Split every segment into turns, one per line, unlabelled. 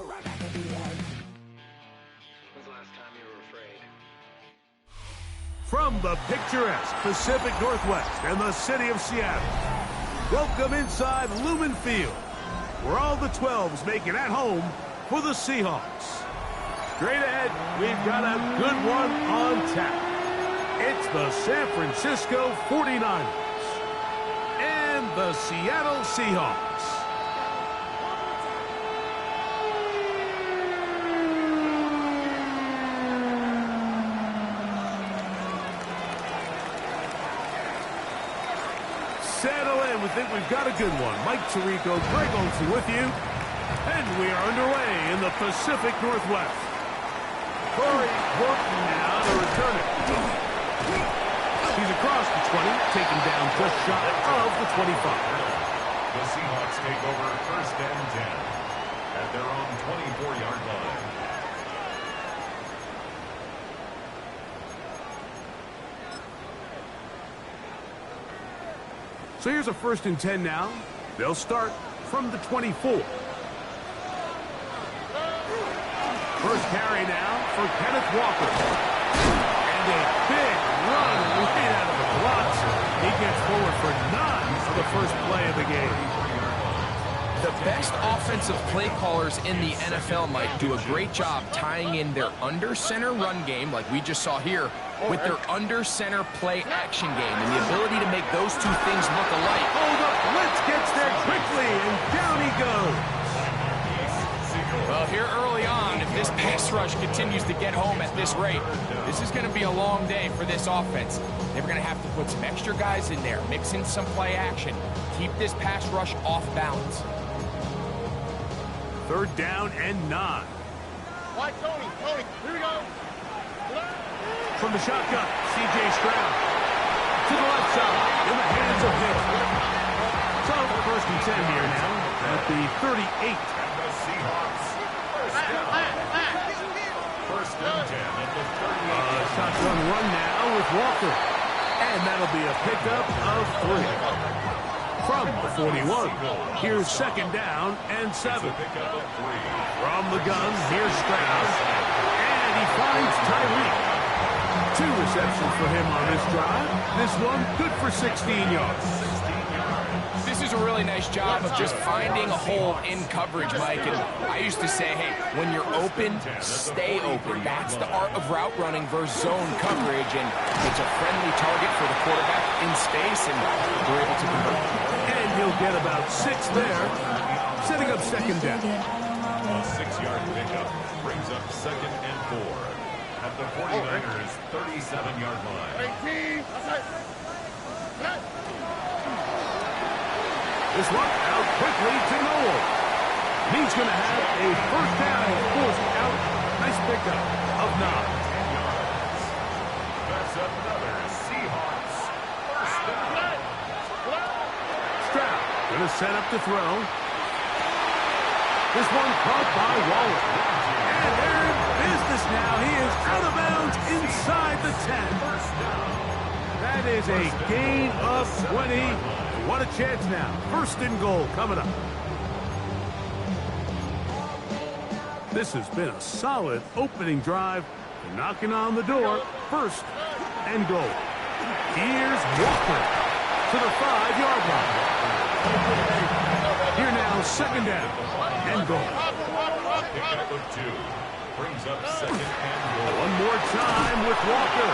When's the last time you were afraid?
From the picturesque Pacific Northwest and the city of Seattle, welcome inside Lumen Field, where all the 12s make it at home for the Seahawks. Straight ahead, we've got a good one on tap. It's the San Francisco 49ers and the Seattle Seahawks. Settle in. We think we've got a good one. Mike Tirico, Greg Olsen with you. And we are underway in the Pacific Northwest. Corey working now to return it. He's across the 20, taken down just shy of the 25.
The Seahawks take over first and 10 at their own 24-yard line.
So here's a first and 10 now. They'll start from the 24. First carry now for Kenneth Walker. And a big run right out of the blocks. He gets forward for 9 for the first play of the game.
The best offensive play callers in the NFL, Mike, do a great job tying in their under-center run game, like we just saw here, with their under-center play action game, and the ability to make those two things look alike.
Hold up, Blitz gets there quickly, and down he goes.
Well, here early on, if this pass rush continues to get home at this rate, this is going to be a long day for this offense. They're going to have to put some extra guys in there, mix in some play action, keep this pass rush off balance.
Third down and 9.
Why, Tony, here we go.
From the shotgun, C.J. Stroud. To the left side, in the hands of Hill. So, first and 10 here now at the 38.
And the Seahawks first and 10 at the 38.
Shotgun run now with Walker. And that'll be a pickup of 3. From the 41, here's second down and 7. From the gun, here's Stroud. And he finds Tyreek. 2 receptions for him on this drive. This one good for 16 yards.
This is a really nice job of just finding a hole in coverage, Mike. And I used to say, hey, when you're open, stay open. That's the art of route running versus zone coverage. And it's a friendly target for the quarterback in space, and we're able to convert.
And he'll get about 6 there, setting up second down.
A 6-yard pickup brings up second and 4 at the 49ers' 37-yard line.
This one out quickly to Noel. He's going to have a first down forced out. Nice pickup of 9.
10 yards. That's another Seahawks first down.
Stroud going to set up to throw. This one caught by Waller. And they're in business now. He is out of bounds inside the 10. That is a gain of 20. What a chance now. First and goal coming up. This has been a solid opening drive. Knocking on the door. First and goal. Here's Walker to the 5-yard line. Here now, second down and goal.
Pickup of 2 brings up second and goal.
One more time with Walker.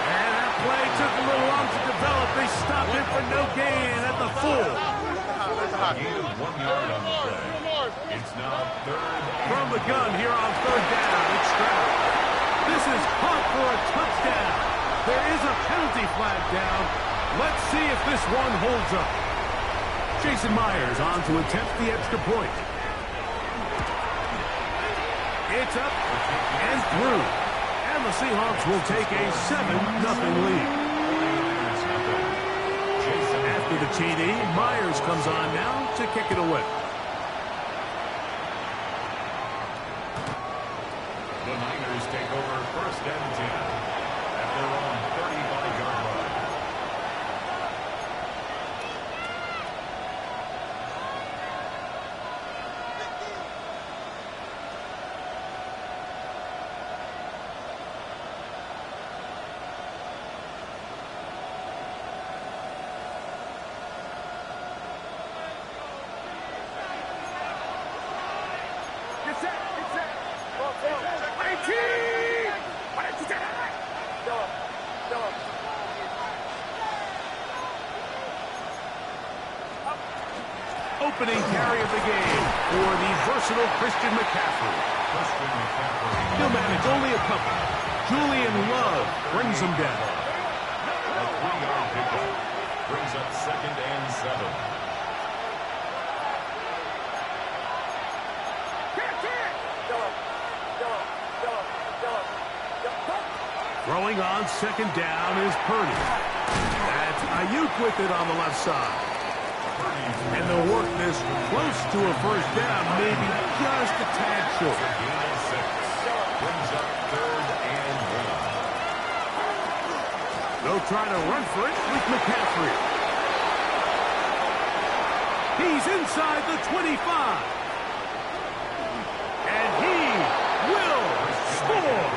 And that play took a little long to develop. They stopped it for no gain at the 4.
Gain of 1 yard on the play. It's now third.
From the gun here on third down, it's Stroud. This is caught for a touchdown. There is a penalty flag down. Let's see if this one holds up. Jason Myers on to attempt the extra point. It's up and through. And the Seahawks will take a 7-0 lead. After the TD, Myers comes on now to kick it away.
The Niners take over first and 10 at their own 35-yard line.
Opening carry of the game for the versatile Christian McCaffrey. He'll manage only a couple. Julian Love brings him down.
A 3-yard pickup brings up 2nd and 7.
Throwing on 2nd down is Purdy. That's Ayuk with it on the left side. And they'll work this close to a 1st down, maybe just a tad short.
Gain of 6 brings up 3rd and 1.
They'll try to run for it with McCaffrey. He's inside the 25. And he will score.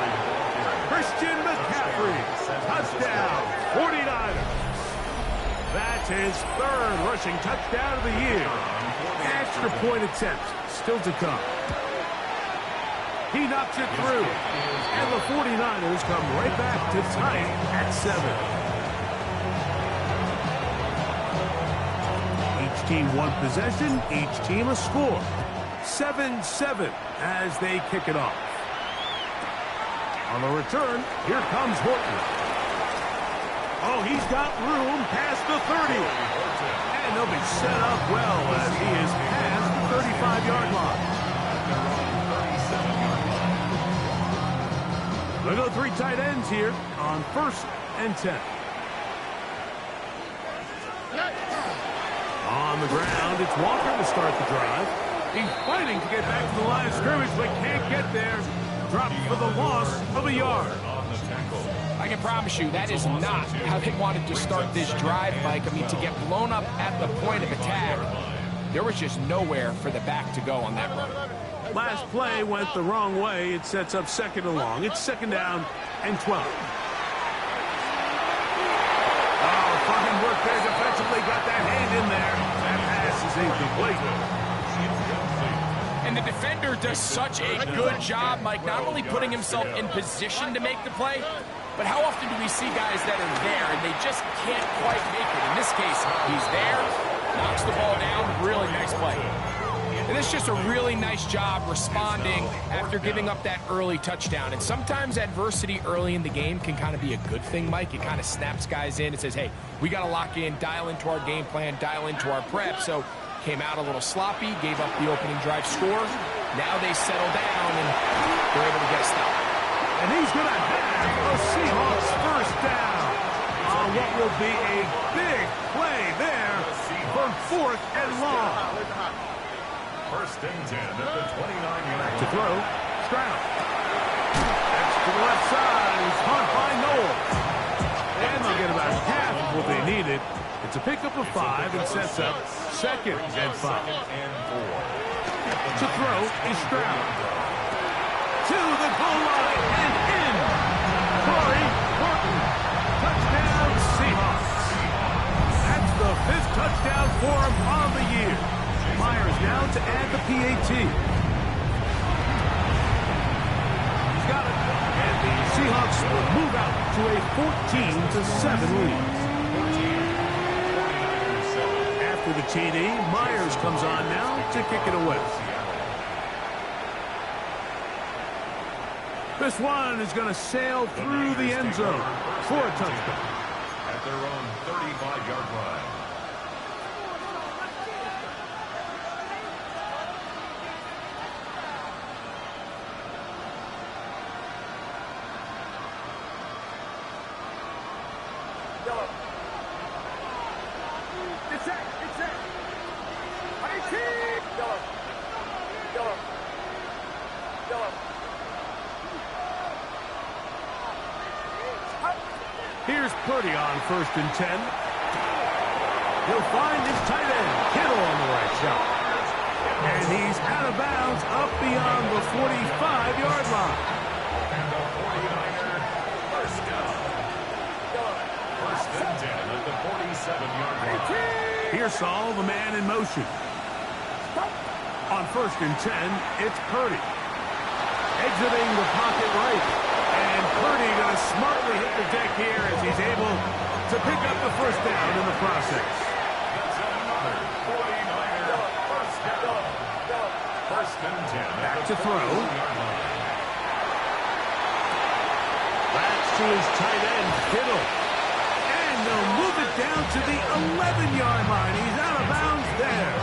Christian McCaffrey, touchdown, 49ers. That's his 3rd rushing touchdown of the year. Extra point attempt still to come. He knocks it through. And the 49ers come right back to tie it at 7. Each team one possession, each team a score. 7-7 as they kick it off. On the return, here comes Horton. Oh, he's got room past the 30. And they'll be set up well as he is past the 35-yard line. They'll go 3 tight ends here on 1st and 10. On the ground, it's Walker to start the drive. He's fighting to get back to the line of scrimmage, but can't get there. Dropped for the loss of a yard.
I can promise you that is not how they wanted to start this drive, Mike. I mean, to get blown up at the point of attack, there was just nowhere for the back to go on that run.
Last play went the wrong way. It sets up 2nd and long. It's 2nd down and 12. Oh, fine work there defensively. Got that hand in there. That pass is incomplete.
And the defender does such a good job, Mike, not only putting himself in position to make the play, but how often do we see guys that are there and they just can't quite make it? In this case, he's there, knocks the ball down, really nice play. And it's just a really nice job responding after giving up that early touchdown. And sometimes adversity early in the game can kind of be a good thing, Mike. It kind of snaps guys in and says, hey, we got to lock in, dial into our game plan, dial into our prep. So came out a little sloppy, gave up the opening drive score. Now they settle down and they're able to get a stop.
And he's going to have a Seahawks 1st down on what will be a big play there for 4th and long.
1st and 10 at the 29-yard
To throw, Stroud. That's to the left side. He's caught by Noel. And they'll get about half of what they needed. It's a pickup of 5 and sets up 2nd and 5. To throw is Stroud. To the goal line and in. Corey Horton. Touchdown Seahawks. That's the 5th touchdown for him on the year. Myers now to add the PAT. He's got it. And the Seahawks will move out to a 14-7 lead. After the TD, Myers comes on now to kick it away. This one is going to sail through the end zone for a touchdown.
At their own 35-yard line.
Here's Purdy on 1st and 10. He'll find his tight end, Kittle on the right shot. And he's out of bounds up beyond the 45-yard line.
And the 49er first down. 1st and 10 at the 47-yard line.
Here's Saul, the man in motion. On 1st and 10, it's Purdy. exiting the pocket right. And Purdy going to smartly hit the deck here as he's able to pick up the first down in the process.
First and 10.
Back to throw. That's to his tight end, Kittle. And they'll move it down to the 11-yard line. He's out of bounds there.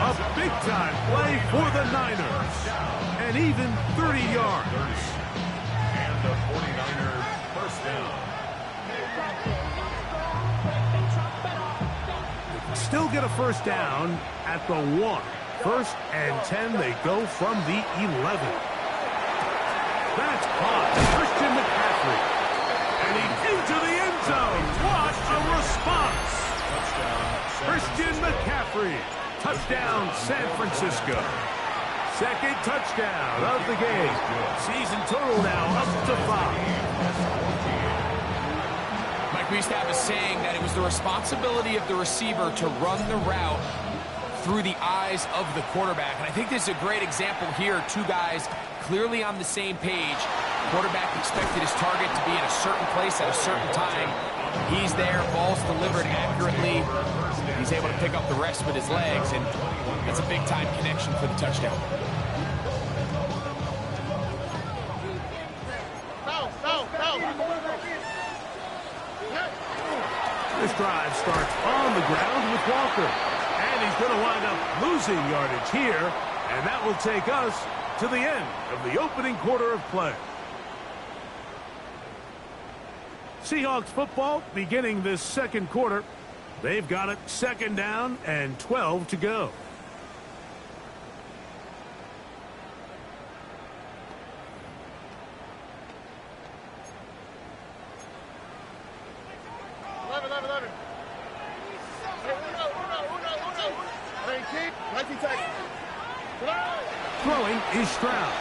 A big-time play for the Niners. And even 30 yards.
And the 49ers first down.
Still get a first down at the 1. First and 10, they go from the 11. That's caught. Christian McCaffrey. And he's into the end zone. What a response. Christian McCaffrey. Touchdown, San Francisco. Second touchdown of the game. Season total now up to 5.
Mike, we used to have a saying that it was the responsibility of the receiver to run the route through the eyes of the quarterback. And I think this is a great example here. Two guys clearly on the same page. Quarterback expected his target to be in a certain place at a certain time. He's there, ball's delivered accurately. He's able to pick up the rest with his legs, and that's a big-time connection for the touchdown.
This drive starts on the ground with Walker. And he's going to wind up losing yardage here. And that will take us to the end of the opening quarter of play. Seahawks football beginning this second quarter. They've got it second down and 12 to go. Throwing is Stroud.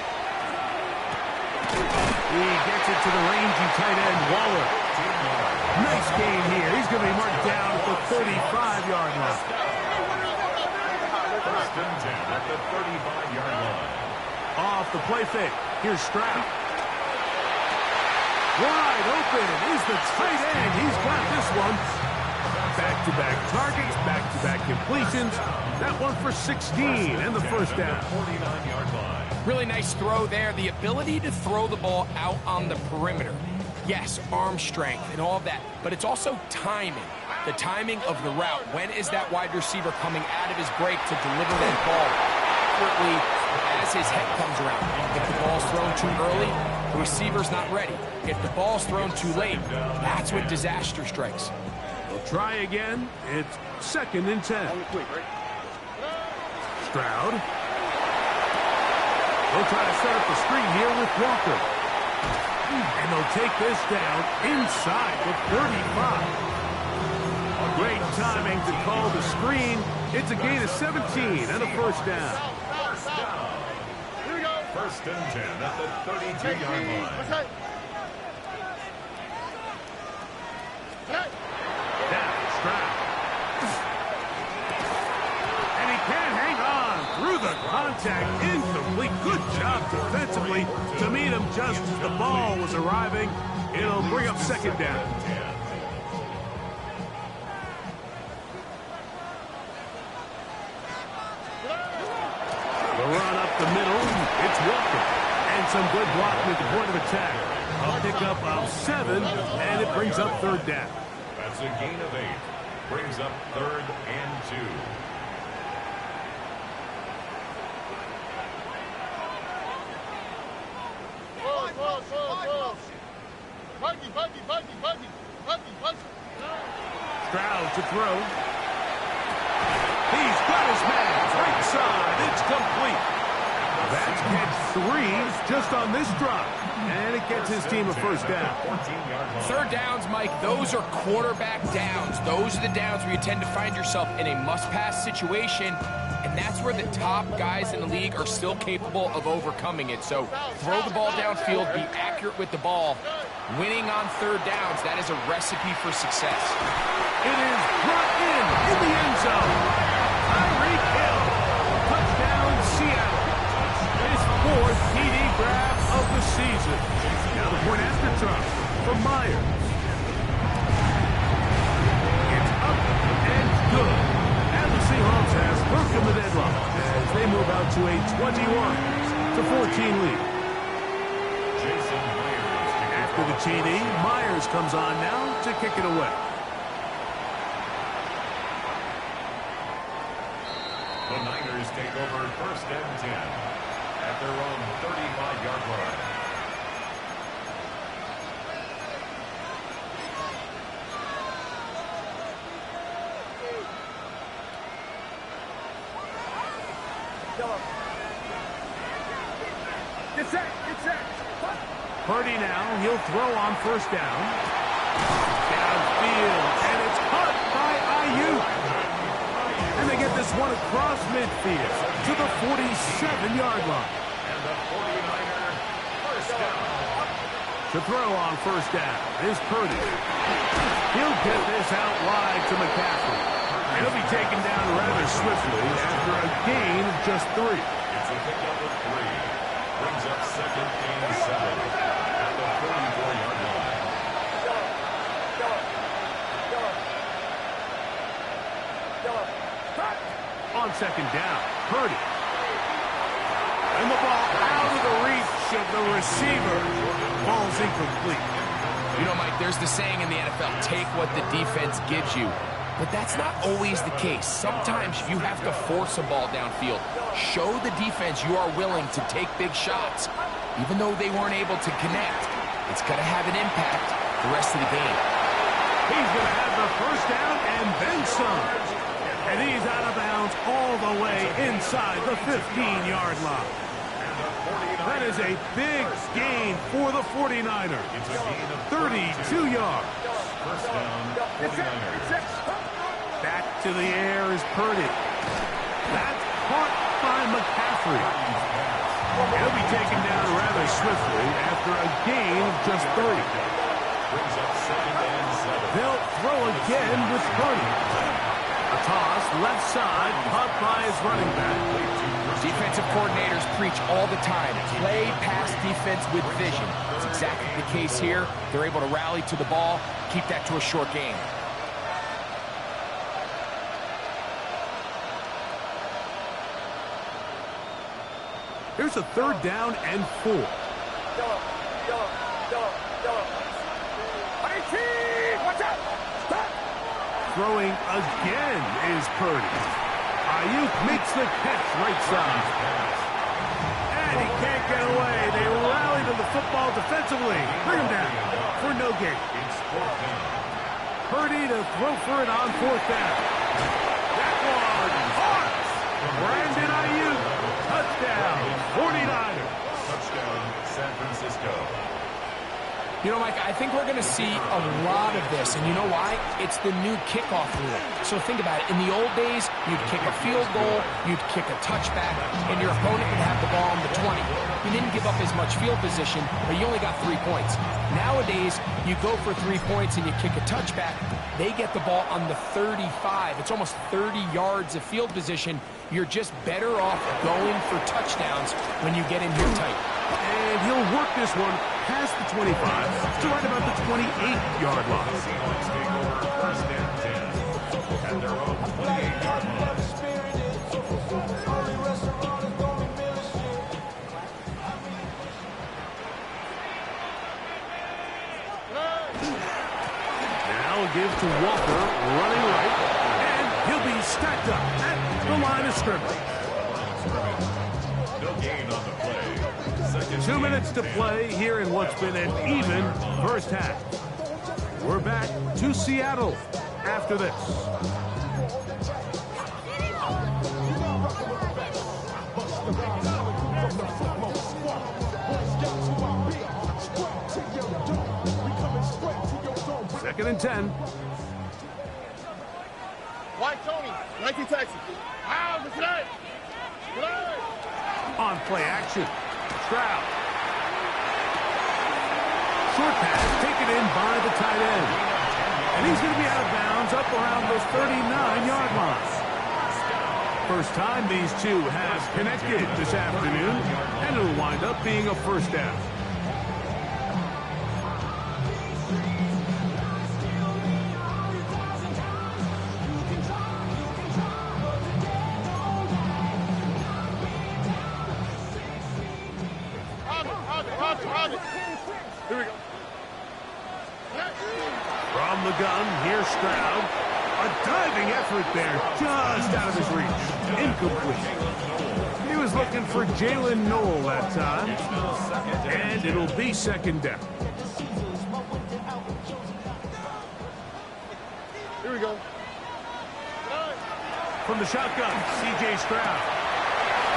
He gets it to the rangy tight end, Waller. Nice gain here. He's going to be marked down at the 35-yard line.
First and 10 at the 35-yard line.
Off the play fake. Here's Stroud. Wide open is the tight end. He's got this one. Back-to-back targets, back-to-back completions. That one for 16 and the first down.
49-yard line.
Really nice throw there. The ability to throw the ball out on the perimeter. Yes, arm strength and all of that, but it's also timing. The timing of the route. When is that wide receiver coming out of his break to deliver that ball accurately as his head comes around? If the ball's thrown too early, the receiver's not ready. If the ball's thrown too late, that's when disaster strikes.
We'll try again. It's second and 10. Stroud. They'll try to set up the screen here with Walker. And they'll take this down inside the 35. Great timing to call the screen. It's a gain of 17 and a first down.
Here we go.
First and 10 at the 32-yard line.
Down, Stroud. And he can't hang on through the contact. Incomplete. Good job defensively to meet him just as the ball was arriving. It'll bring up second down. The run up the middle. It's Walker. And some good blocking at the point of attack. A pickup of 7, and it brings up third down.
That's a gain of 8. Brings up third and 2.
Stroud to throw. He's got his man. Right side. It's complete. That's catch 3 just on this drop. And it gets his team a first down.
Third downs, Mike, those are quarterback downs. Those are the downs where you tend to find yourself in a must-pass situation, and that's where the top guys in the league are still capable of overcoming it. So throw the ball downfield, be accurate with the ball. Winning on third downs, that is a recipe for success.
It is brought in the end zone. Tyreek Hill. Touchdown, Seattle. His 4th TD try from Myers. It's up and good. And the Seahawks have broken the deadlock as they move out to a 21-14 lead. After the TD, Myers comes on now to kick it away.
The Niners take over 1st and 10 at their own 35-yard line.
Get set.
Purdy now, he'll throw on 1st down. Downfield, and it's caught by Ayuk. And they get this one across midfield to the 47-yard line.
And the 49er 1st down.
To throw on 1st down is Purdy. He'll get this out wide to McCaffrey. And he'll be taken down rather swiftly after a gain of just 3.
It's a pickup of 3. Brings up 2nd and 7 at the 44-yard line.
On 2nd down, Purdy. And the ball out of the reach of the receiver. Ball's incomplete.
You know, Mike, there's the saying in the NFL, take what the defense gives you. But that's not always the case. Sometimes you have to force a ball downfield. Show the defense you are willing to take big shots. Even though they weren't able to connect, it's going to have an impact the rest of the game.
He's going to have the 1st down and then some. And he's out of bounds all the way inside the 15-yard line. That is a big gain for the 49ers. 32 yards.
1st down, 49ers.
Back to the air is Purdy. That's caught by McCaffrey. He'll be taken down rather swiftly after a gain of just 3.
Brings up 2nd and 7.
They'll throw again with Purdy. A toss left side, caught by his running back.
Defensive coordinators preach all the time, play pass defense with vision. It's exactly the case here. They're able to rally to the ball, keep that to a short game.
Here's a 3rd down and 4.
Watch out. Stop.
Throwing again is Purdy. Ayuk makes the catch right side. And he can't get away. They rally to the football defensively. Bring him down for no gain. Purdy to throw for it on 4th down. That one hard. Brandon Ayuk. Touchdown. 49ers.
Touchdown, San Francisco.
You know, Mike, I think we're going to see a lot of this, and you know why? It's the new kickoff rule. So think about it. In the old days, you'd kick a field goal, you'd kick a touchback, and your opponent would have the ball on the 20. You didn't give up as much field position, but you only got 3 points. Nowadays, you go for 3 points and you kick a touchback, they get the ball on the 35. It's almost 30 yards of field position. You're just better off going for touchdowns when you get in here tight.
And he'll work this one past the 25 to right about the 28-yard line.
Seahawks take over 1st and 10 at their own 28-yard line.
Now a give to Walker, running right, and he'll be stacked up at the line of scrimmage.
No gain on the play.
2 minutes to play here in what's been an even 1st half. We're back to Seattle after this. Second and 10.
White Tony, 19 Texas. Wow, look at that.
On play action. Stroud. Short pass taken in by the tight end. And he's going to be out of bounds up around the 39-yard line. First time these two have connected this afternoon, and it'll wind up being a 1st down.
Here we go.
From the gun, here's Stroud. A diving effort there, just out of his reach. Incomplete. He was looking for Jalen Noel that time. And it'll be second down.
Here we go.
From the shotgun, C.J. Stroud.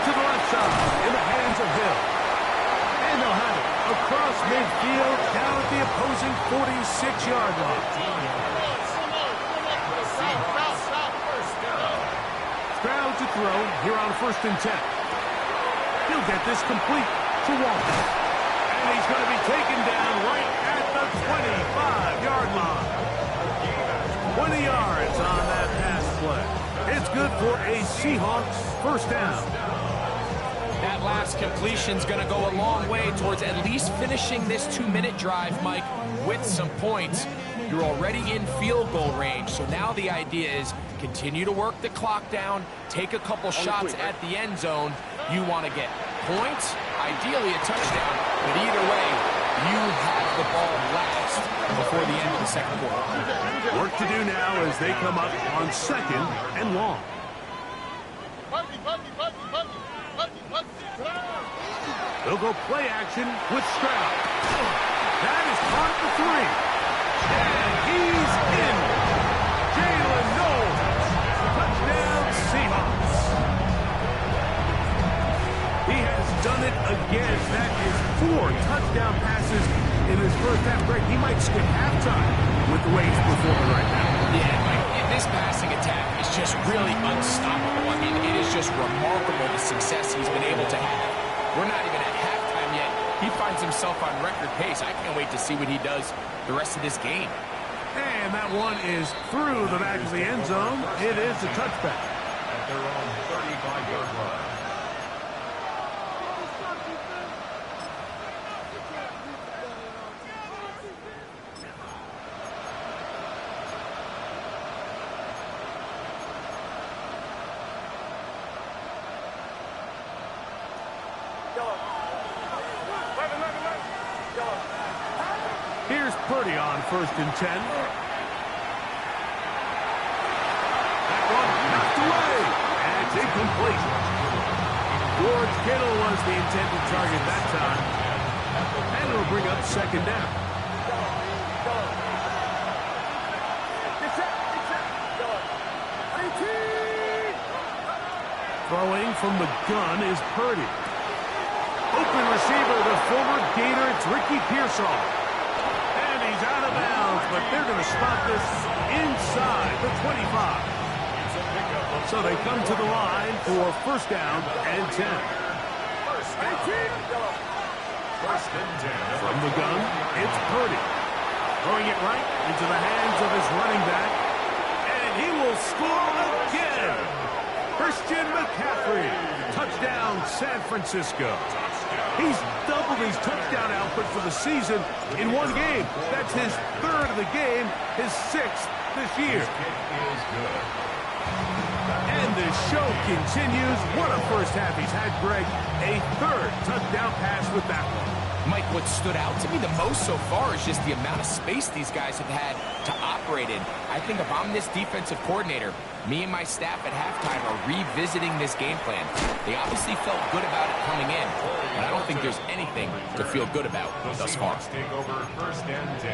To the left side, in the hands of Hill. And they'll have it across midfield, down at the opposing 46-yard line. Stroud to throw here on 1st and 10. He'll get this complete to Walker. And he's going to be taken down right at the 25-yard line. 20 yards on that pass play. It's good for a Seahawks first down.
That last completion's going to go a long way towards at least finishing this 2-minute drive, Mike, with some points. You're already in field goal range, so now the idea is continue to work the clock down, take a couple shots at the end zone. You want to get points, ideally a touchdown, but either way, you have the ball last before the end of the second quarter.
Work to do now as they come up on 2nd and long. They'll go play action with Stroud. That is caught for 3. And he's in. Jalen Noel. Touchdown Seahawks. He has done it again. That is 4 touchdown passes in his first half break. He might skip halftime with the way he's performing right now.
Yeah, Mike, this passing attack is just really unstoppable. I mean, it is just remarkable the success he's been able to have. We're not even at halftime yet. He finds himself on record pace. I can't wait to see what he does the rest of this game.
And that one is through the back of the end zone. It is a touchback.
At their own 35-yard line.
Here's Purdy on 1st and 10. That one knocked away. And it's incomplete. George Kittle was the intended target that time. And it'll bring up 2nd down. Throwing from the gun is Purdy. Open receiver, the former Gator, it's Ricky Pearsall. And he's out of bounds, but they're going to stop this inside the 25. So they come to the line for 1st down and 10.
First and 10.
From the gun, it's Purdy. Throwing it right into the hands of his running back. And he will score again. Christian McCaffrey. Touchdown, San Francisco. He's doubled his touchdown output for the season in one game. That's his 3rd of the game, his 6th this year. And the show continues. What a first half he's had, Greg. A 3rd touchdown pass with that one.
Mike, what stood out to me the most so far is just the amount of space these guys have had to operate in. I think if I'm this defensive coordinator, me and my staff at halftime are revisiting this game plan. They obviously felt good about it coming in, but I don't think there's anything to feel good about thus far.
Take over 1st and 10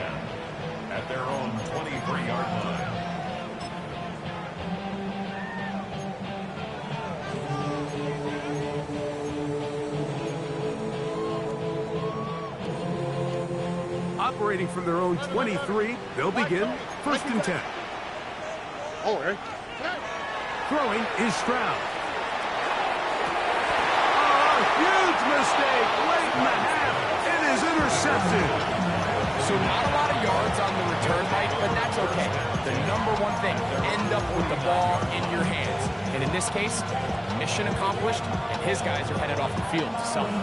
at their own 23-yard line.
Operating from their own 23, they'll begin 1st and 10.
Oh, right.
Throwing is Stroud. Oh, huge mistake late in the half. It is intercepted.
So not a lot of yards on the return, Mike, but that's okay. The number one thing, end up with the ball in your hands. And in this case, mission accomplished, and his guys are headed off the field to celebrate.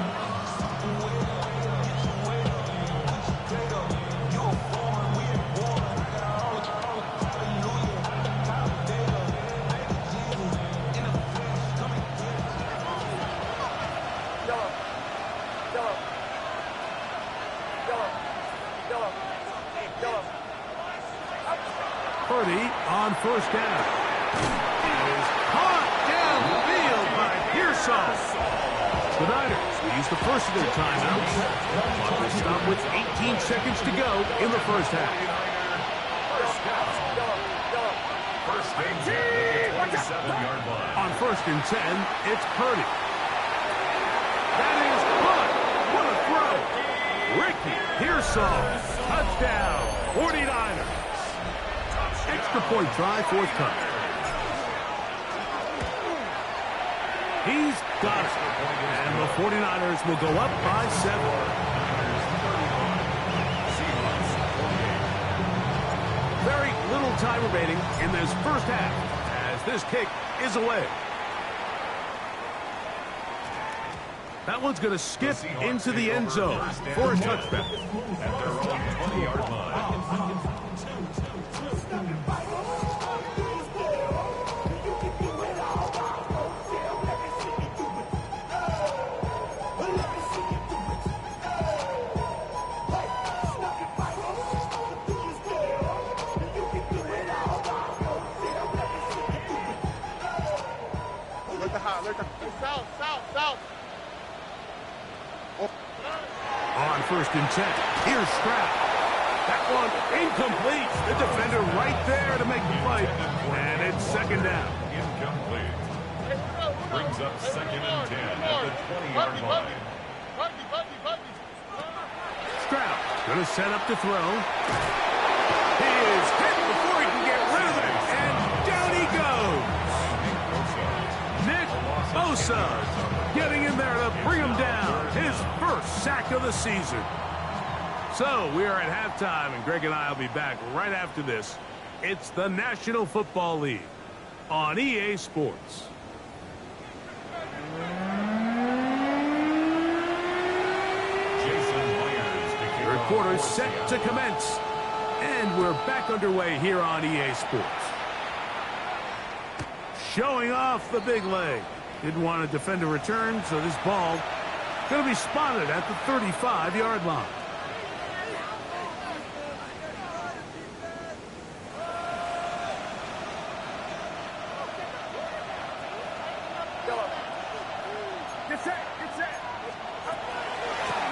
Purdy on first down. It is caught downfield by Pearsall. The Niners use the first of their timeouts. Clock will stop with 18 seconds to go in the first half.
First and 10 at the 27-yard line.
On first and 10, it's Purdy. That is caught. What a throw. Ricky Pearsall. Touchdown. 49ers. Extra point try, fourth time. He's got it. And the 49ers will go up by 7. Very little time remaining in this first half as this kick is away. That one's going to skip into the end zone for a touchback.
At their own 20-yard line.
On first and 10, here's Stroud. That one incomplete. The defender right there to make the fight. And it's second down.
Incomplete. Brings up second and 10 at the 20-yard line.
Stroud going to set up to throw. He is hit before he can get rid of it. And down he goes. Nick Bosa getting in there to bring him down. His first sack of the season. So we are at halftime, and Greg and I will be back right after this. It's the National Football League on EA Sports. Third quarter set to commence. And we're back underway here on EA Sports. Showing off the big leg. Didn't want to defend a return, so this ball going to be spotted at the 35-yard line.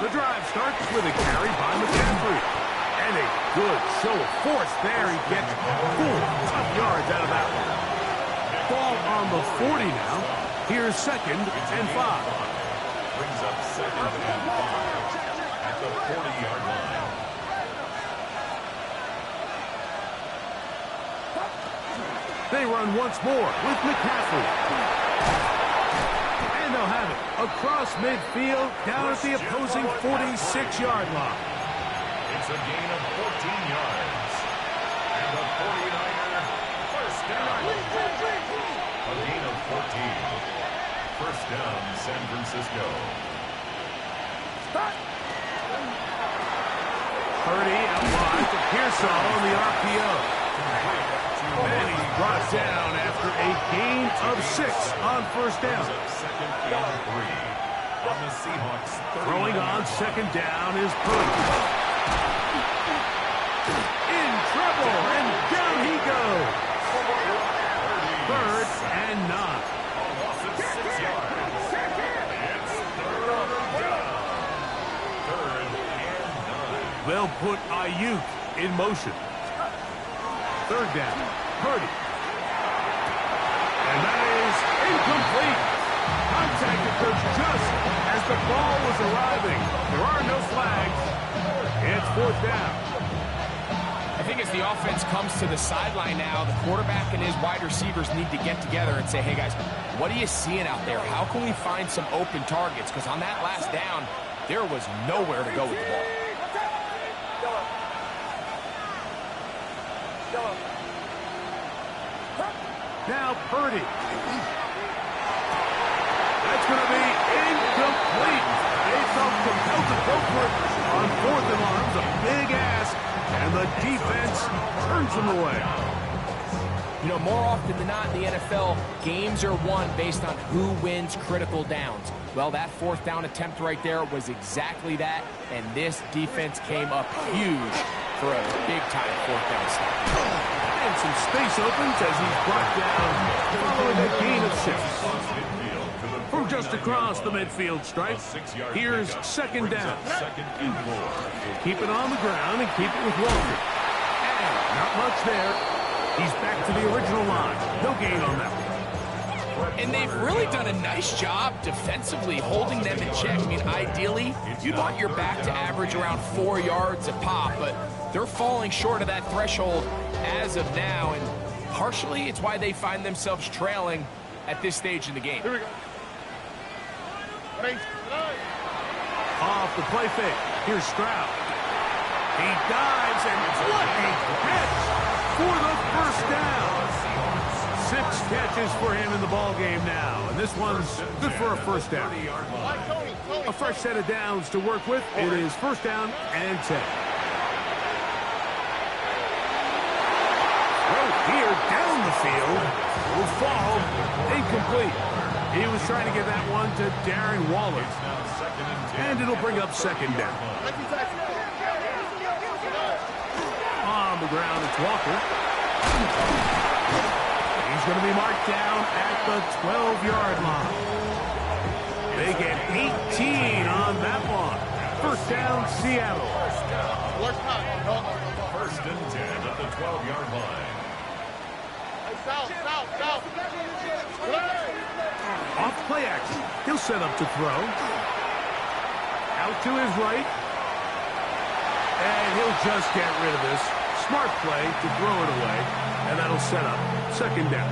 The drive starts with a carry by McCaffrey. And a good show of force there. He gets 4 tough yards out of that one. Ball on the 40 now. Here's second and 5.
Brings up second and 5 at the 40-yard line.
They run once more with McCaffrey. And they'll have it across midfield down at the opposing 46-yard line.
It's a gain of 14 yards. And the 49er first down. A gain of 14. First down, San Francisco.
Purdy out wide to Pearsall on the RPO. And he's brought down after a gain of 6 on first down.
Second and 3. On the Seahawks.
Throwing on second down is Purdy. In trouble, and down he goes. Third and 9. They'll put Ayuk in motion. Third down, Purdy. And that is incomplete. Contact occurs just as the ball was arriving. There are no flags. It's fourth down.
I think as the offense comes to the sideline now, the quarterback and his wide receivers need to get together and say, hey, guys, what are you seeing out there? How can we find some open targets? Because on that last down, there was nowhere to go with the ball.
Now Purdy. That's going to be incomplete. They felt compelled to go for it on fourth and long. A big ask, and the defense turns them away.
You know, more often than not in the NFL, games are won based on who wins critical downs. Well, that fourth down attempt right there was exactly that, and this defense came up huge for a big-time fourth down stop.
And some space opens as he's brought down following a gain of 6. From just across the midfield stripe, here's second down. Keep it on the ground and keep it with Walker. And not much there. He's back to the original line. No gain on that one.
And they've really done a nice job defensively holding them in check. I mean, ideally, you'd want your back to average around 4 yards a pop, but they're falling short of that threshold as of now, and partially it's why they find themselves trailing at this stage in the game.
Here we go.
Off the play fake. Here's Stroud. He dives, and what a catch for the first down. 6 catches for him in the ball game now, and this one's good for a first down. A fresh set of downs to work with. It is first down and 10. Right here down the field will fall incomplete. He was trying to get that one to Darren Waller, and it'll bring up second down. On the ground, it's Walker. He's going to be marked down at the 12-yard line. They get 18 on that one. First down, Seattle.
First and 10 at the 12-yard line.
Off play action. He'll set up to throw. Out to his right. And he'll just get rid of this. Smart play to throw it away. And that'll set up second down.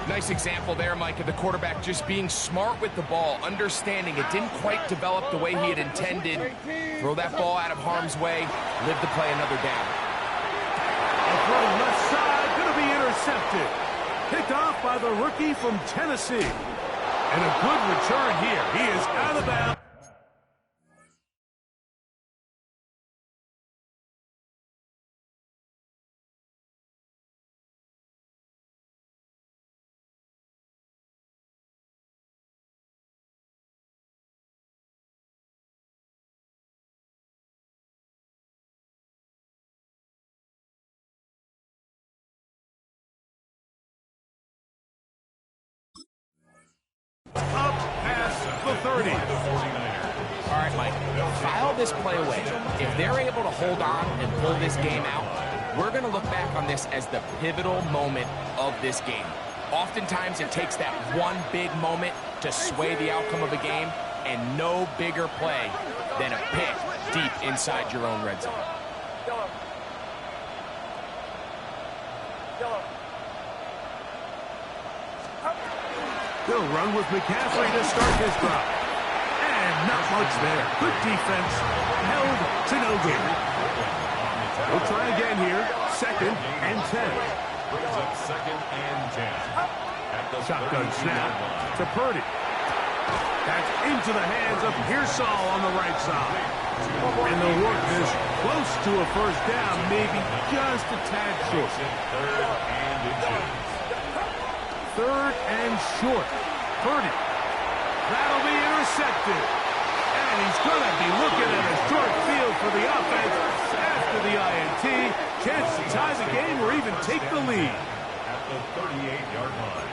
Nice example there, Mike, of the quarterback just being smart with the ball, understanding it didn't quite develop the way he had intended. Throw that ball out of harm's way, live to play another down.
A throw left side, going to be intercepted. Picked off by the rookie from Tennessee. And a good return here. He is out of bounds. Up past the 30.
All right, Mike, file this play away. If they're able to hold on and pull this game out, we're going to look back on this as the pivotal moment of this game. Oftentimes, it takes that one big moment to sway the outcome of a game, and no bigger play than a pick deep inside your own red zone.
He'll run with McCaffrey to start his drive. And not much there. Good defense. Held to no gain. We'll try again here. Second and 10.
Brings up second and 10.
Shotgun snap to Purdy. That's into the hands of Pearsall on the right side. And the work is close to a first down, maybe just a tad short. Third and short. Purdy. That'll be intercepted. And he's going to be looking at a short field for the offense after the INT. Chance to tie the game or even take the lead.
At the 38-yard line.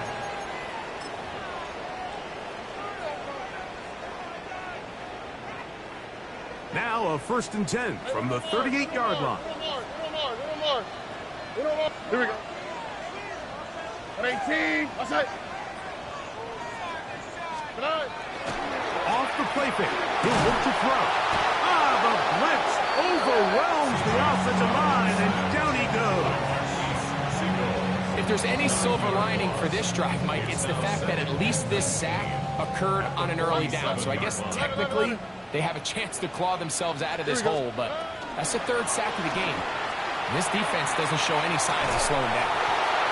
Now a first and 10 from the 38-yard line.
Here we go. 18. Outside.
Off the play fake. He'll look to throw. The blitz overwhelms the offensive line, and down he goes.
If there's any silver lining for this drive, Mike, it's the fact that at least this sack occurred on an early down. So I guess technically they have a chance to claw themselves out of this hole, but that's the third sack of the game. This defense doesn't show any signs of slowing down.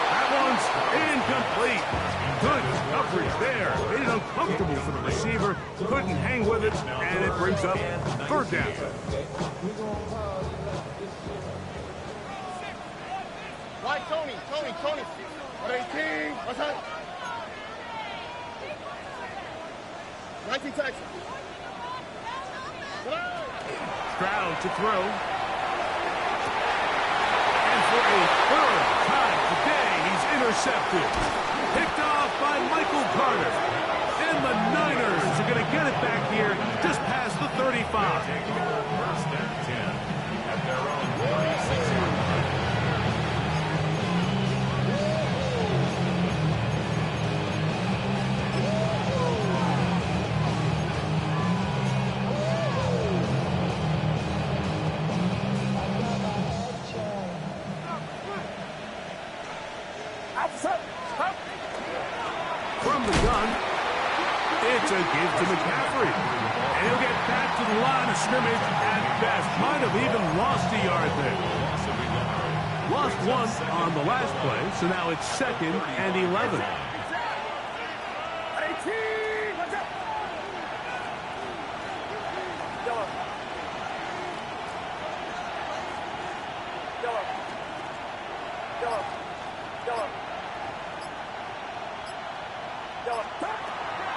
That one's incomplete. Good coverage there. Made it uncomfortable for the receiver. Couldn't hang with it, and it brings up third down.
Why, Tony? 18. Outside. 19 taxi.
Stroud to throw. And for a third time today, he's intercepted. Picked off by Michael Carter. And the Niners are going to get it back here just past the 35.
First and 10 at their own 46-yard line.
From the gun, it's a give to McCaffrey. And he'll get back to the line of scrimmage at best. Might have even lost a yard there. Lost one on the last play, so now it's 2nd and 11.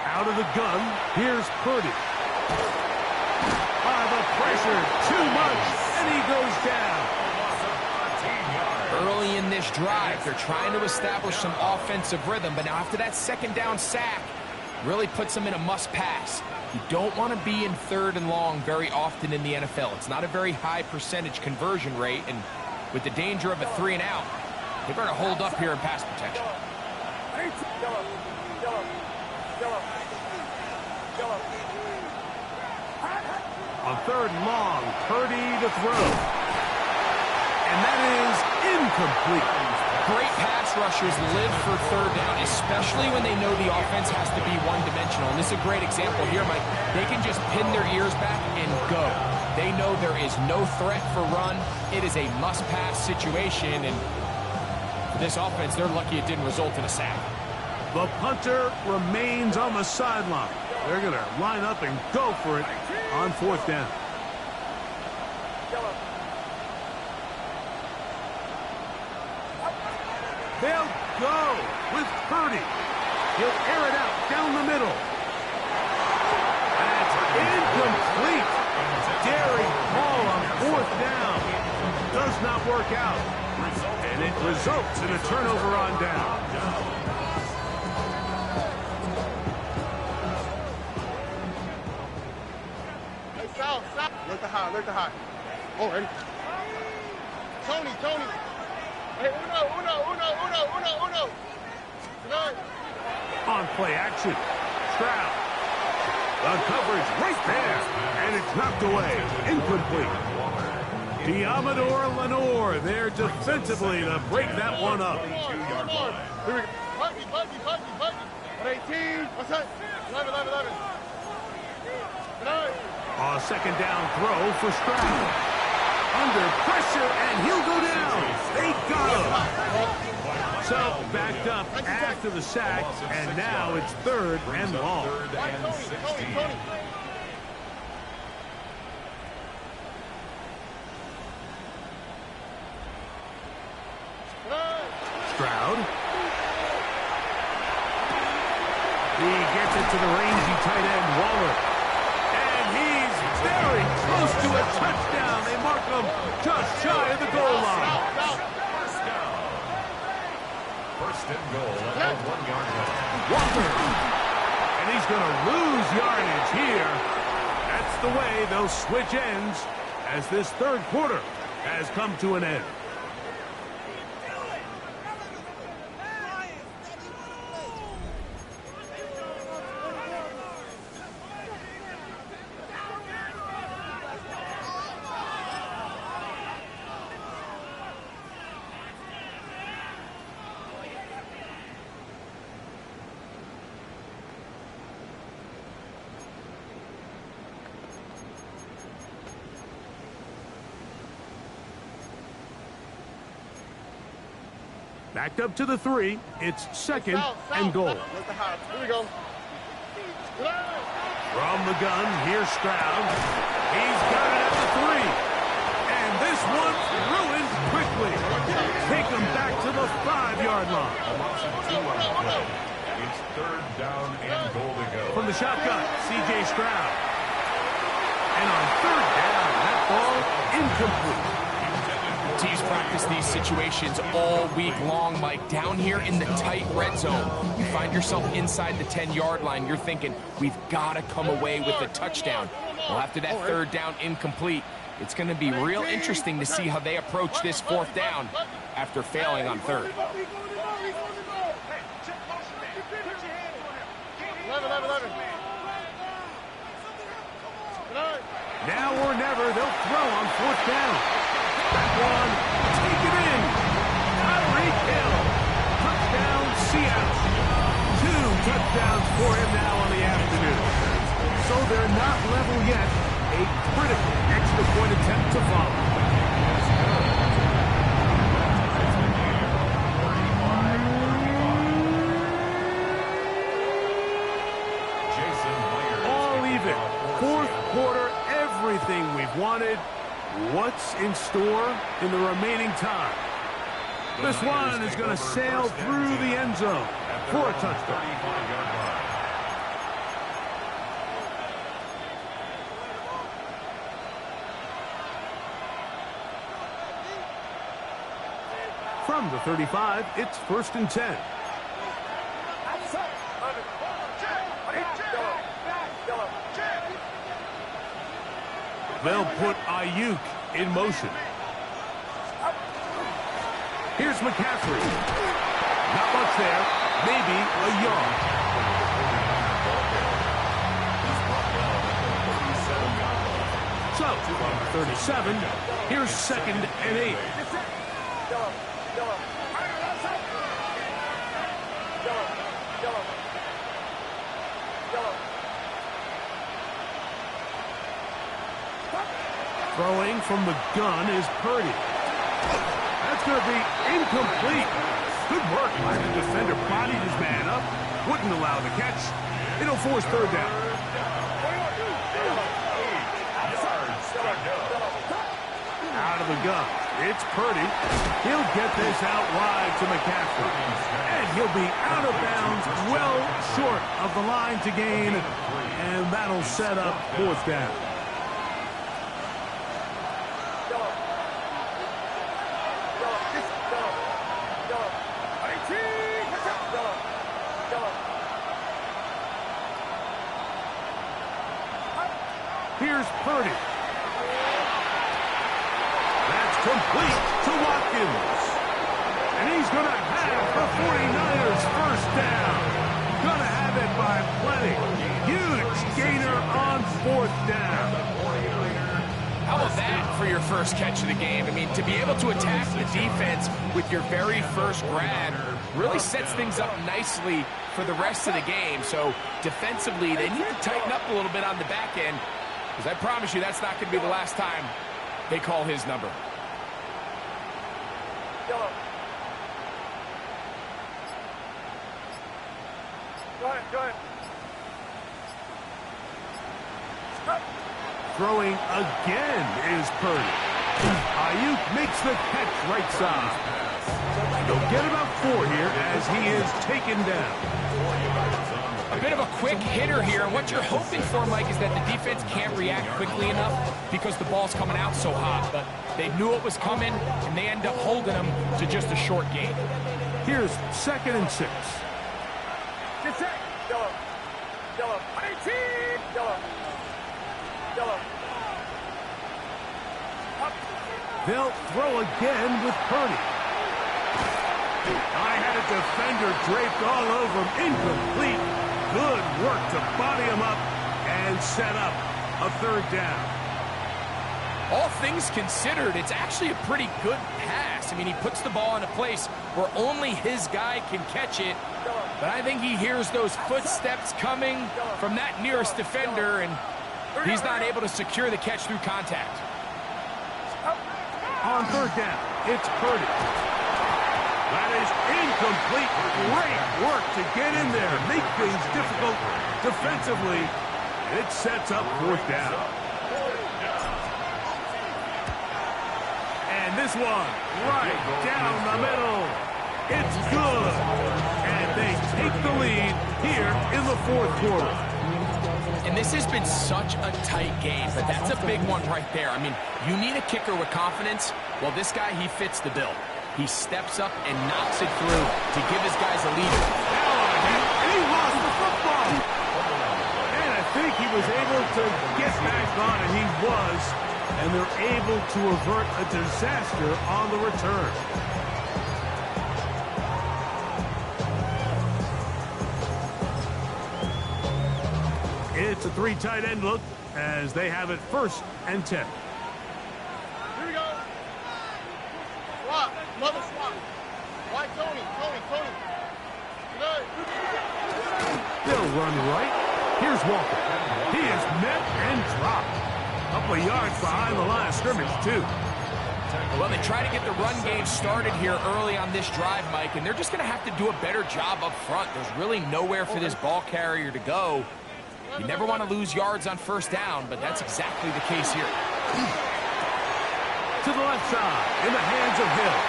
Out of the gun, here's Purdy. The pressure, too much, and he goes down.
Early in this drive, they're trying to establish some offensive rhythm, but now after that second down sack, really puts them in a must-pass. You don't want to be in 3rd and long very often in the NFL. It's not a very high percentage conversion rate, and with the danger of a 3 and out, they better hold up here in pass protection.
On 3rd and long, Purdy to throw. And that is incomplete.
Great pass rushers live for 3rd down, especially when they know the offense has to be one-dimensional. And this is a great example here, Mike. They can just pin their ears back and go. They know there is no threat for run. It is a must-pass situation, and for this offense, they're lucky it didn't result in a sack.
The punter remains on the sideline. They're going to line up and go for it on 4th down. They'll go with Purdy. He'll air it out down the middle. That's incomplete. Daring Hall on 4th down. Does not work out. And it results in a turnover on down.
Look the high. Oh, ready? Tony. Hey, uno. Good.
On play action. Stroud. The coverage right there. And it's knocked away. Incomplete. Diamador Lenore there defensively to break that one up.
Come on. Here we go. Huggy. 18. What's that? 11.
A 2nd down throw for Stroud. Under pressure, and he'll go down. They got him. So backed up after the sack, and now it's 3rd and long.
Tony.
Stroud. He gets it to the rangy tight end, Waller. And he's very close to a touchdown. They mark him just shy of the goal line.
First and goal at the 1-yard line.
Walker. And he's going to lose yardage here. That's the way they'll switch ends as this 3rd quarter has come to an end. Backed up to the 3. It's 2nd and goal.
Here we go.
From the gun, here's Stroud. He's got it at the 3. And this one's ruined quickly. Take him back to the 5-yard line.
It's third down and goal to go.
From the shotgun, C.J. Stroud. And on third down, that ball incomplete.
Teams practice these situations all week long, Mike. Down here in the tight red zone, you find yourself inside the 10-yard line. You're thinking, we've got to come away with a touchdown. Well, after that third down incomplete, it's going to be real interesting to see how they approach this fourth down after failing on third.
Now or never, they'll throw on fourth down. That one, take it in. Tyreek Hill. Touchdown, Seattle. 2 touchdowns for him now on the afternoon. So they're not level yet. A critical extra point attempt to follow. All even. Fourth quarter, everything we've wanted. What's in store in the remaining time? This one is going to sail through the end zone for a touchdown. From the 35, it's 1st and 10. They'll put Ayuk in motion. Here's McCaffrey. Not much there. Maybe a yard. So, 37. Here's 2nd and 8. Throwing from the gun is Purdy. That's going to be incomplete. Good work by the defender. Bodied his man up. Wouldn't allow the catch. It'll force third down. Out of the gun. It's Purdy. He'll get this out wide to McCaffrey. And he'll be out of bounds, well short of the line to gain. And that'll set up fourth down. Here's Purdy. That's complete to Watkins. And he's going to have the 49ers first down. Going to have it by plenty. Huge gainer on fourth down.
How about that for your first catch of the game? I mean, to be able to attack the defense with your very first grab really sets things up nicely for the rest of the game. So defensively, they need to tighten up a little bit on the back end. Because I promise you, that's not going to be the last time they call his number.
Go ahead.
Throwing again is Purdy. Ayuk makes the catch right side. They'll get about 4 here as he is taken down.
A bit of a quick hitter here, and what you're hoping for, Mike, is that the defense can't react quickly enough because the ball's coming out so hot, but they knew it was coming, and they end up holding them to just a short gain.
Here's 2nd and 6.
Get set. Yellow. 18. Yellow.
They'll throw again with Purdy. I had a defender draped all over him. Incomplete. Good work to body him up and set up a third down.
All things considered, it's actually a pretty good pass. I mean, he puts the ball in a place where only his guy can catch it. But I think he hears those footsteps coming from that nearest defender, and he's not able to secure the catch through contact.
On third down, it's Purdy. That is incomplete. Great work to get in there, make things difficult defensively. It sets up fourth down. And this one, right down the middle. It's good. And they take the lead here in the fourth quarter.
And this has been such a tight game, but that's a big one right there. I mean, you need a kicker with confidence. Well, this guy, he fits the bill. He steps up and knocks it through to give his guys a lead.
And he lost the football. And I think he was able to get back on, and he was. And they're able to avert a disaster on the return. It's a three tight end look as they have it 1st and 10.
Here we go. Swap. Another swap. Why Tony? Good.
They'll run right. Here's Walker. He is met and dropped. A couple of yards behind the line of scrimmage, too.
Well, they try to get the run game started here early on this drive, Mike, and they're just going to have to do a better job up front. There's really nowhere for this ball carrier to go. You never want to lose yards on 1st down, but that's exactly the case here.
To the left side, in the hands of Hill.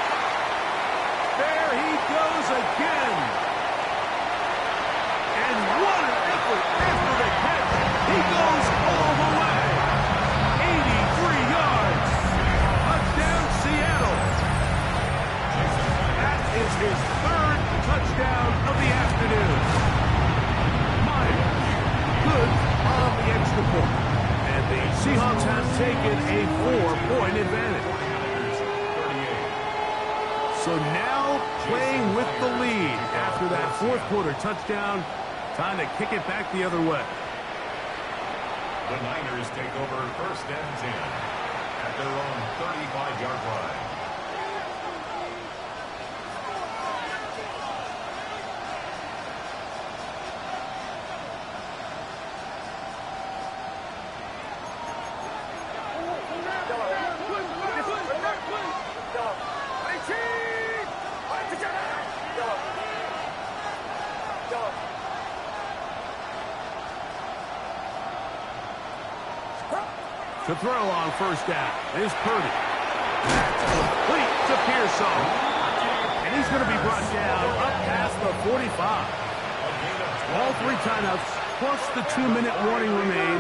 There he goes again. And what an effort after the catch. He goes all the way. 83 yards. Touchdown, Seattle. That is his 3rd touchdown of the afternoon. Good on the extra point. And the Seahawks have taken a 4-point advantage. So now playing with the lead after that 4th quarter touchdown. Time to kick it back the other way.
The Niners take over 1st and 10 at their own 35-yard line.
To throw on 1st down is Purdy. That's complete to Pearsall. And he's going to be brought down up past the 45. All 3 timeouts plus the 2-minute warning remain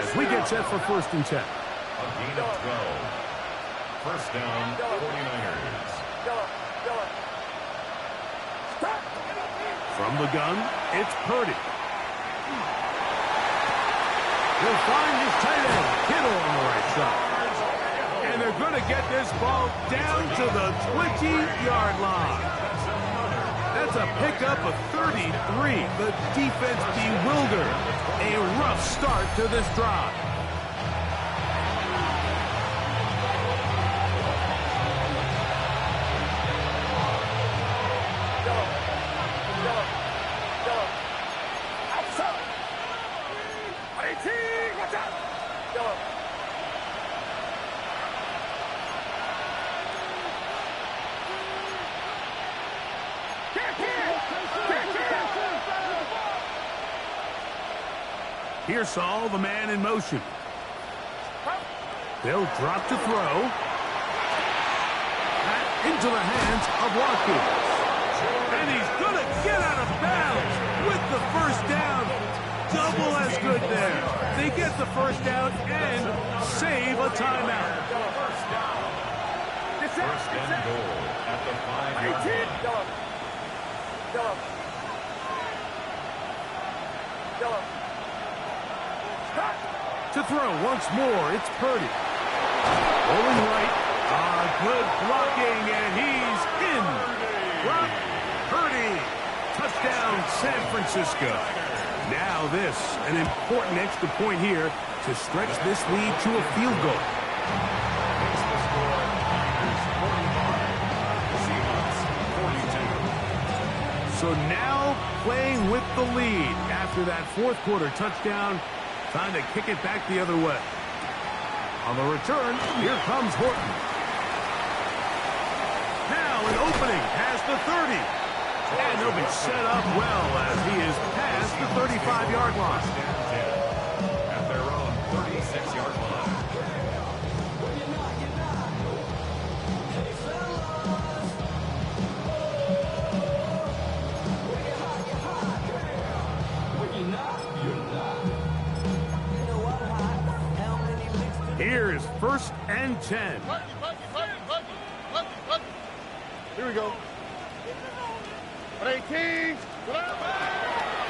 as we get set for 1st and 10.
A gain of 12. 1st down, 49ers.
From the gun, it's Purdy. He'll find his tight end, Kittle, on the right side. And they're going to get this ball down to the 20-yard line. That's a pickup of 33. The defense bewildered. A rough start to this drive. Pearsall, the man in motion. They'll drop to throw. That into the hands of Watkins. And he's going to get out of bounds with the 1st down. Double as good there. They get the 1st down and save a timeout.
1st and goal at the 5-yard line.
To throw once more, it's Purdy. Rolling right. Good blocking, and he's in. Brock Purdy. Touchdown, San Francisco. Now this, an important extra point here to stretch this lead to a field goal.
Makes the score Niners 45, Seahawks 42.
So now playing with the lead after that 4th quarter touchdown. Time to kick it back the other way. On the return, here comes Horton. Now an opening past the 30. And he'll be set up well as he is past the 35-yard line.
At their own 36-yard line.
Here is 1st and 10.
Here we go. 18.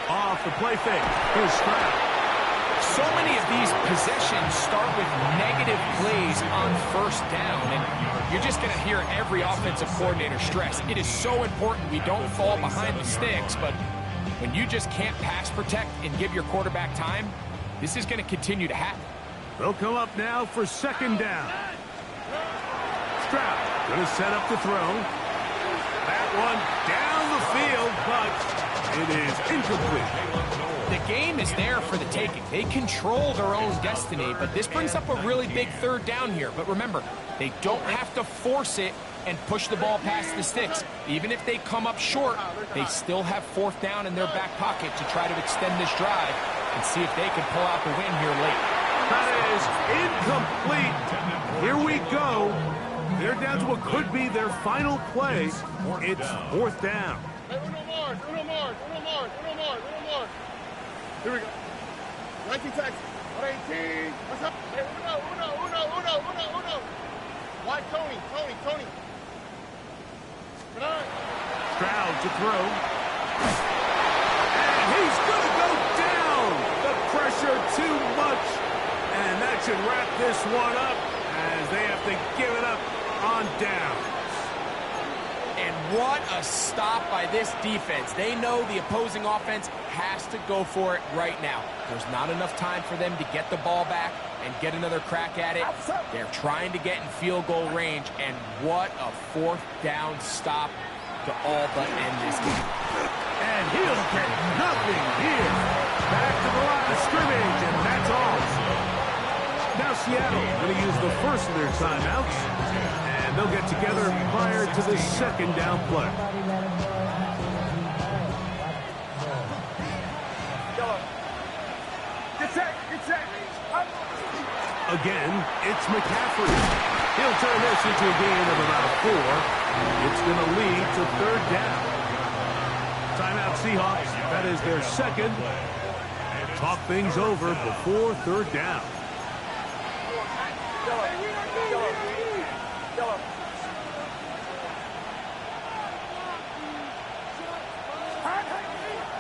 Off the play fake. Here's Stroud.
So many of these possessions start with negative plays on 1st down, and you're just going to hear every offensive coordinator stress. It is so important we don't fall behind the sticks, but when you just can't pass protect and give your quarterback time, this is going to continue to happen.
They'll come up now for 2nd down. Stroud going to set up the throw. That one down the field, but it is incomplete.
The game is there for the taking. They control their own destiny, but this brings up a really big 3rd down here. But remember, they don't have to force it and push the ball past the sticks. Even if they come up short, they still have 4th down in their back pocket to try to extend this drive and see if they can pull out the win here late.
That is incomplete. Here we go. They're down to what could be their final play. It's 4th down.
Uno more. Here we go. 19 tax. 18. What's up? Hey, uno. Why Tony? Come on.
Stroud to throw. And he's going to go down. The pressure too much. And that should wrap this one up as they have to give it up on downs.
And what a stop by this defense. They know the opposing offense has to go for it right now. There's not enough time for them to get the ball back and get another crack at it. They're trying to get in field goal range, and what a 4th down stop to all but end this game.
And he'll get nothing here. Back to the line of scrimmage, and that's all. Now Seattle going to use the first of their timeouts, and they'll get together prior to the 2nd down play. Again, it's McCaffrey. He'll turn this into a gain of about 4. It's going to lead to 3rd down. Timeout Seahawks. That is their 2nd. Talk things over before 3rd down.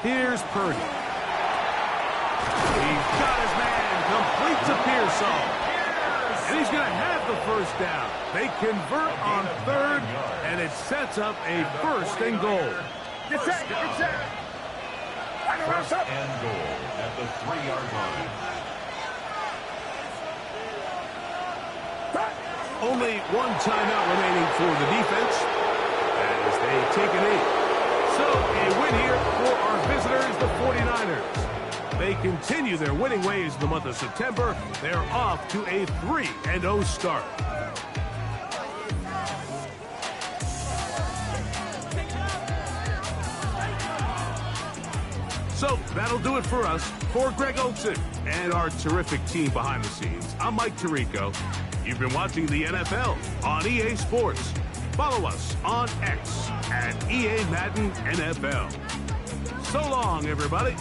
Here's Purdy. He's got his man, complete to Pearsall. And he's going to have the 1st down. They convert on 3rd, and it sets up a 1st and goal.
First and goal at the 3-yard line.
Only one timeout remaining for the defense as they take a knee. So a win here for our visitors, the 49ers. They continue their winning ways in the month of September. They're off to a 3-0 start. So that'll do it for us. For Greg Olson and our terrific team behind the scenes, I'm Mike Tirico. You've been watching the NFL on EA Sports. Follow us on X at EA Madden NFL. So long, everybody.